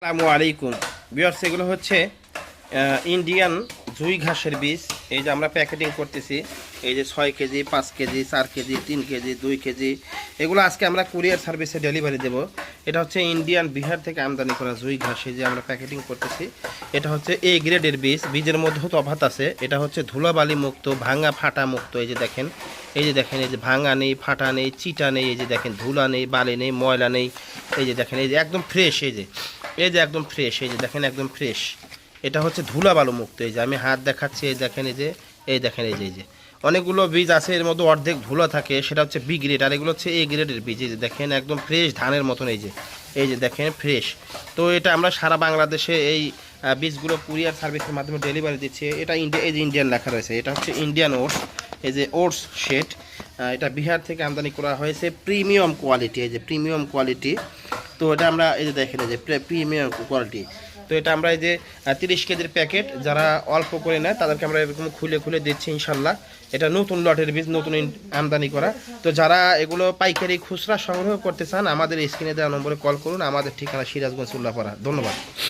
আসসালামু আলাইকুম ভিউয়ার্স, এগুলো হচ্ছে ইন্ডিয়ান জুই ঘাসের বীজ। এই যে আমরা প্যাকেটিং করতেছি, এই যে 6 KG, 5 KG, 4 KG, 3 KG, 2 KG, এগুলো আজকে আমরা কুরিয়ার সার্ভিসে ডেলিভারি দেব। এটা হচ্ছে ইন্ডিয়ান বিহার থেকে আমদানি করা জুই ঘাস, এই যে আমরা প্যাকেটিং করতেছি। এটা হচ্ছে এ গ্রেডের বীজ, বীজের মধ্যেও তফাৎ আছে। এটা হচ্ছে ধুলাবালি মুক্ত, ভাঙা ফাটা মুক্ত। এই যে দেখেন, এই যে দেখেন, এই যে ভাঙা নেই, ফাটা নেই, চিটা নেই, এই যে দেখেন ধুলা নেই, বালি নেই, ময়লা নেই। এই যে দেখেন, এই যে একদম ফ্রেশ, এই যে একদম ফ্রেশ, এই যে দেখেন একদম ফ্রেশ। এটা হচ্ছে ধুলা বালু মুক্ত। এই যে আমি হাত দেখাচ্ছি, এই দেখেন, এই দেখেন, এই যে অনেকগুলো বীজ আছে, এর মধ্যে অর্ধেক ধুলা থাকে, সেটা হচ্ছে বি গ্রেড, আর এগুলো হচ্ছে এ গ্রেডের বীজ। এই যে দেখেন একদম ফ্রেশ ধানের মতন, এই যে দেখেন ফ্রেশ। তো এটা আমরা সারা বাংলাদেশে এই বীজগুলো কুরিয়ার সার্ভিসের মাধ্যমে ডেলিভারি দিচ্ছি। এটা ইন্ডিয়া, এই যে ইন্ডিয়ান লেখা রয়েছে, এটা হচ্ছে ইন্ডিয়ান ওটস। এই যে ওটস শেড, এটা বিহার থেকে আমদানি করা হয়েছে, প্রিমিয়াম কোয়ালিটি, এই যে প্রিমিয়াম কোয়ালিটি। তো এটা আমরা এই যে দেখেন, এই যে প্রিমিয়াম কোয়ালিটি। তো এটা আমরা এই যে 30 কেজির প্যাকেট, যারা অল্প করে নেয় তাদেরকে আমরা এরকম খুলে খুলে দিচ্ছি ইনশাল্লাহ। এটা নতুন লটের বীজ, নতুন আমদানি করা। তো যারা এগুলো পাইকারি খুচরা সংগ্রহ করতে চান, আমাদের স্ক্রিনে দেওয়া নম্বরে কল করুন। আমাদের ঠিকানা সিরাজগঞ্জ উল্লাপাড়া। ধন্যবাদ।